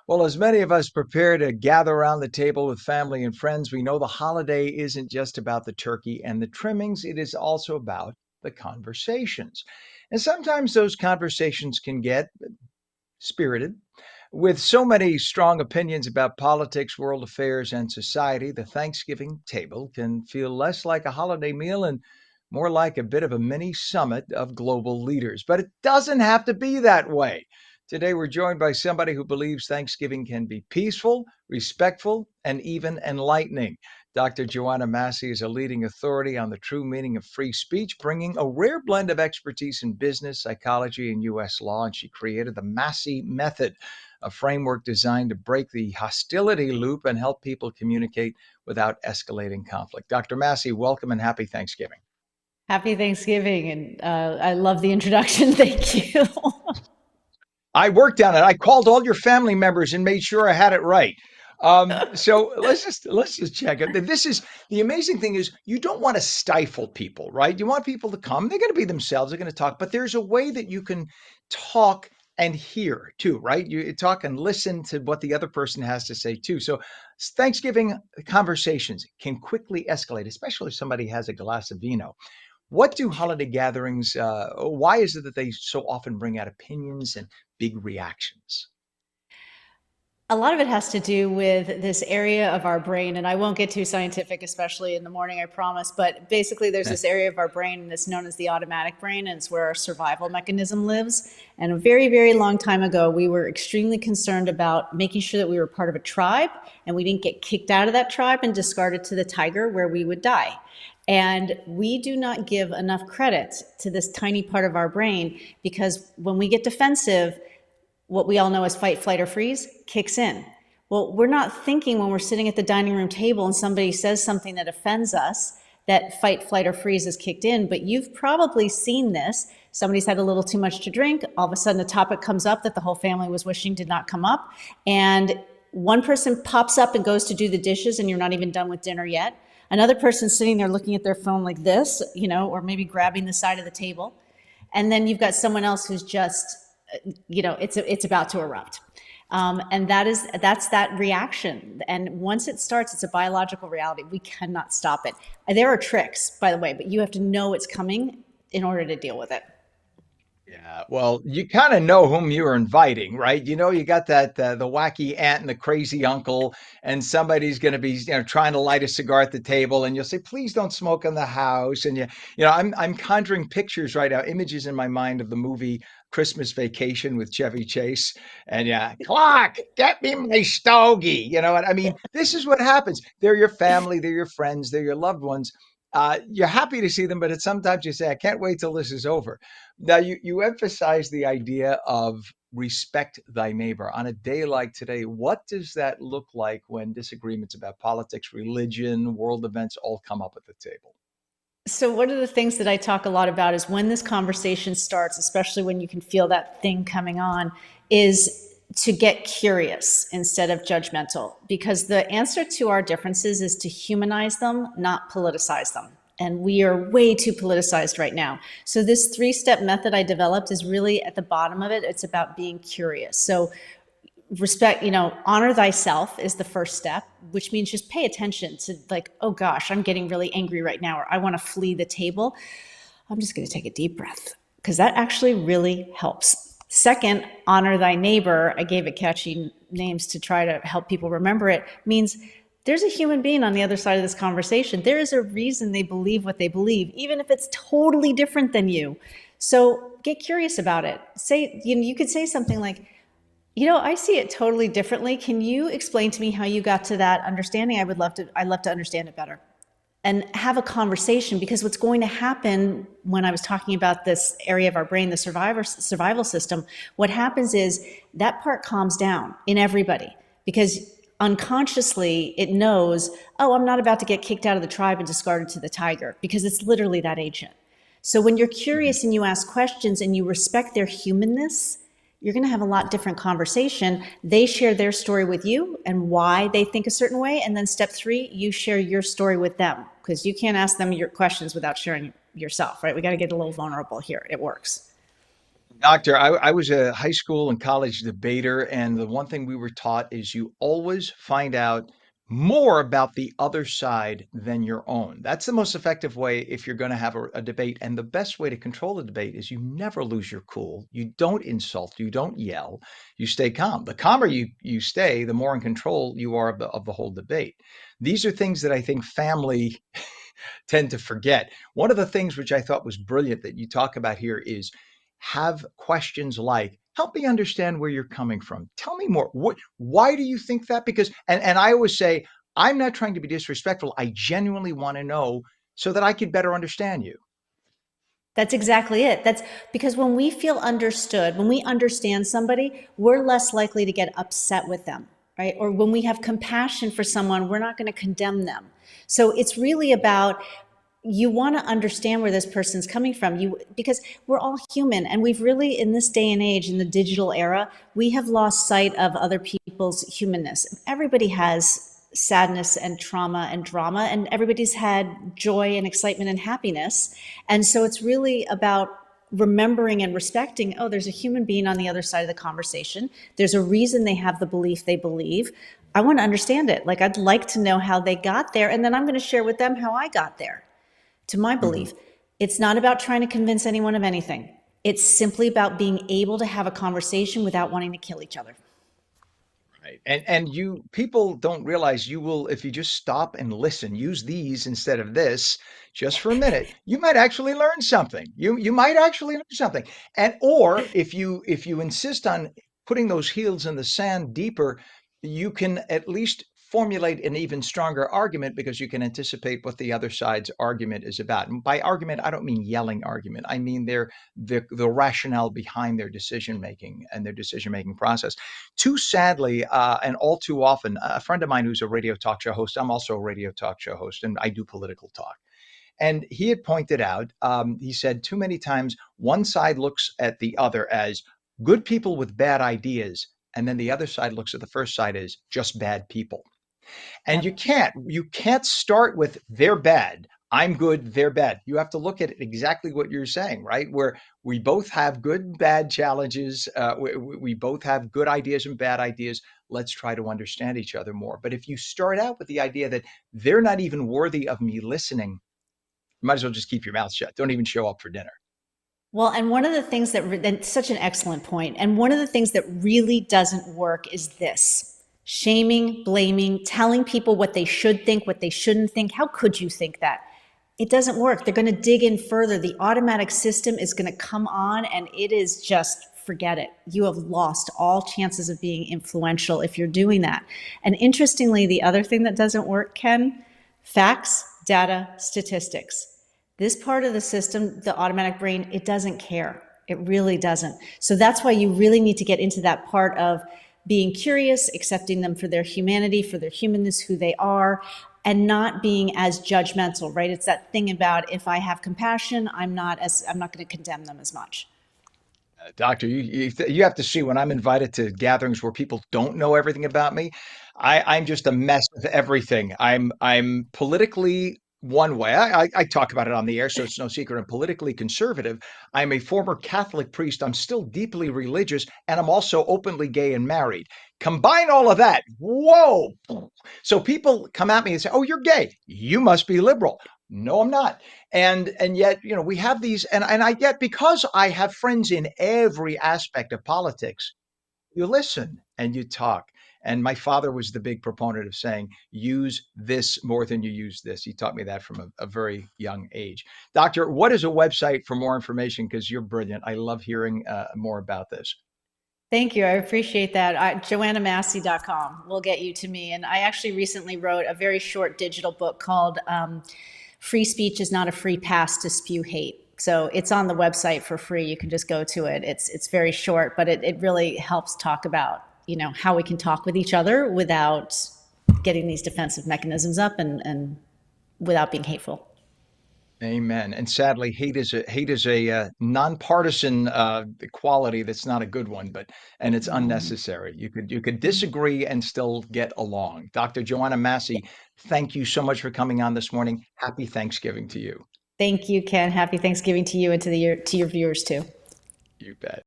Well, as many of us prepare to gather around the table with family and friends, we know the holiday isn't just about the turkey and the trimmings, it is also about the conversations. And sometimes those conversations can get spirited. With so many strong opinions about politics, world affairs, and society, the Thanksgiving table can feel less like a holiday meal and more like a bit of a mini summit of global leaders. But it doesn't have to be that way. Today, we're joined by somebody who believes Thanksgiving can be peaceful, respectful, and even enlightening. Dr. Joanna Massey is a leading authority on the true meaning of free speech, bringing a rare blend of expertise in business, psychology, and U.S. law. And she created the Massey Method, a framework designed to break the hostility loop and help people communicate without escalating conflict. Dr. Massey, welcome and happy Thanksgiving. Happy Thanksgiving, and I love the introduction. Thank you. I worked on it. I called all your family members and made sure I had it right. So let's just check it. This is the amazing thing is you don't want to stifle people, right? You want people to come. They're going to be themselves. They're going to talk, but there's a way that you can talk and hear too, right? You talk and listen to what the other person has to say too. So Thanksgiving conversations can quickly escalate, especially if somebody has a glass of vino. What do holiday gatherings, why is it that they so often bring out opinions and big reactions? A lot of it has to do with this area of our brain, and I won't get too scientific, especially in the morning, I promise. But basically, there's this area of our brain that's known as the automatic brain, and it's where our survival mechanism lives. And a very, very long time ago, we were extremely concerned about making sure that we were part of a tribe and we didn't get kicked out of that tribe and discarded to the tiger where we would die. And we do not give enough credit to this tiny part of our brain because when we get defensive, what we all know as fight, flight, or freeze kicks in. Well, we're not thinking when we're sitting at the dining room table and somebody says something that offends us that fight, flight, or freeze is kicked in, but you've probably seen this. Somebody's had a little too much to drink. All of a sudden, a topic comes up that the whole family was wishing did not come up. And one person pops up and goes to do the dishes, and you're not even done with dinner yet. Another person's sitting there looking at their phone like this, or maybe grabbing the side of the table. And then you've got someone else who's just it's about to erupt. And that's that reaction. And once it starts, it's a biological reality. We cannot stop it. There are tricks, by the way, but you have to know it's coming in order to deal with it. Yeah, well, you kind of know whom you're inviting, right? You got that the wacky aunt and the crazy uncle, and somebody's going to be, trying to light a cigar at the table, and you'll say, "Please don't smoke in the house." And I'm conjuring pictures right now, images in my mind of the movie Christmas Vacation with Chevy Chase, and yeah, clock, get me my stogie. You know what I mean? This is what happens. They're your family, they're your friends, they're your loved ones. You're happy to see them, but sometimes you say, "I can't wait till this is over." Now, you emphasize the idea of respect thy neighbor. On a day like today, what does that look like when disagreements about politics, religion, world events all come up at the table? So one of the things that I talk a lot about is when this conversation starts, especially when you can feel that thing coming on, is to get curious instead of judgmental. Because the answer to our differences is to humanize them, not politicize them. And we are way too politicized right now. So this three-step method I developed is really at the bottom of it. It's about being curious. So respect, honor thyself is the first step, which means just pay attention to like, oh gosh, I'm getting really angry right now, or I want to flee the table. I'm just going to take a deep breath because that actually really helps. Second, honor thy neighbor. I gave it catchy names to try to help people remember it. Means there's a human being on the other side of this conversation. There is a reason they believe what they believe, even if it's totally different than you. So get curious about it. Say, you could say something like, I see it totally differently. Can you explain to me how you got to that understanding? I'd love to understand it better. And have a conversation, because what's going to happen when I was talking about this area of our brain, the survival system, what happens is that part calms down in everybody because unconsciously it knows, oh, I'm not about to get kicked out of the tribe and discarded to the tiger, because it's literally that ancient. So when you're curious and you ask questions and you respect their humanness, you're going to have a lot different conversation. They share their story with you and why they think a certain way. And then step 3, you share your story with them, because you can't ask them your questions without sharing yourself, right? We got to get a little vulnerable here. It works. Doctor, I was a high school and college debater, and the one thing we were taught is you always find out more about the other side than your own. That's the most effective way if you're going to have a debate. And the best way to control a debate is you never lose your cool. You don't insult, you don't yell, you stay calm. The calmer you stay, the more in control you are of the whole debate. These are things that I think family tend to forget. One of the things which I thought was brilliant that you talk about here is have questions like, help me understand where you're coming from. Tell me more. Why do you think that? Because, and I always say, I'm not trying to be disrespectful. I genuinely want to know so that I could better understand you. That's exactly it. That's because when we feel understood, when we understand somebody, we're less likely to get upset with them, right? Or when we have compassion for someone, we're not going to condemn them. So it's really about you want to understand where this person's coming from, you because we're all human, and we've really, in this day and age, in the digital era, we have lost sight of other people's humanness. Everybody has sadness and trauma and drama, and everybody's had joy and excitement and happiness. And so it's really about remembering and respecting, oh, there's a human being on the other side of the conversation, there's a reason they have the belief they believe. I want to understand it. Like, I'd like to know how they got there, and then I'm going to share with them how I got there to my Mhm. belief. It's not about trying to convince anyone of anything. It's simply about being able to have a conversation without wanting to kill each other. Right. And you people don't realize you will, if you just stop and listen, use these instead of this just for a minute, you might actually learn something. You might actually learn something. And or if you insist on putting those heels in the sand deeper, you can at least formulate an even stronger argument because you can anticipate what the other side's argument is about. And by argument, I don't mean yelling argument. I mean the rationale behind their decision making and their decision making process. Too sadly, and all too often, a friend of mine who's a radio talk show host, I'm also a radio talk show host, and I do political talk. And he had pointed out, he said, too many times one side looks at the other as good people with bad ideas, and then the other side looks at the first side as just bad people. And Yep. you can't start with they're bad. I'm good, they're bad. You have to look at exactly what you're saying, right? Where we both have good and bad challenges. We both have good ideas and bad ideas. Let's try to understand each other more. But if you start out with the idea that they're not even worthy of me listening, you might as well just keep your mouth shut. Don't even show up for dinner. Well, and one of the things that, and such an excellent point, and one of the things that really doesn't work is this shaming, blaming, telling people what they should think, what they shouldn't think. How could you think that? It doesn't work. They're going to dig in further. The automatic system is going to come on, and it is just forget it. You have lost all chances of being influential if you're doing that. And interestingly, the other thing that doesn't work, Ken, facts, data, statistics. This part of the system, the automatic brain, it doesn't care. It really doesn't. So that's why you really need to get into that part of being curious, accepting them for their humanity, for their humanness, who they are, and not being as judgmental, right? It's that thing about if I have compassion, I'm not going to condemn them as much. Doctor, you have to see when I'm invited to gatherings where people don't know everything about me, I'm just a mess of everything. I'm politically one way. I talk about it on the air, so it's no secret. I'm politically conservative. I'm a former Catholic priest. I'm still deeply religious, and I'm also openly gay and married. Combine all of that. Whoa. So people come at me and say, "Oh, you're gay. You must be liberal." No, I'm not. And yet, we have these, and I get, because I have friends in every aspect of politics, you listen and you talk. And my father was the big proponent of saying, use this more than you use this. He taught me that from a very young age. Doctor, what is a website for more information? Because you're brilliant. I love hearing more about this. Thank you. I appreciate that. JoannaMassey.com will get you to me. And I actually recently wrote a very short digital book called Free Speech is Not a Free Pass to Spew Hate. So it's on the website for free. You can just go to it. It's very short, but it really helps talk about, how we can talk with each other without getting these defensive mechanisms up and without being hateful. Amen. And sadly, hate is a nonpartisan quality that's not a good one, and it's No. unnecessary. You could disagree and still get along. Dr. Joanna Massey, thank you so much for coming on this morning. Happy Thanksgiving to you. Thank you, Ken. Happy Thanksgiving to you and to your viewers too. You bet.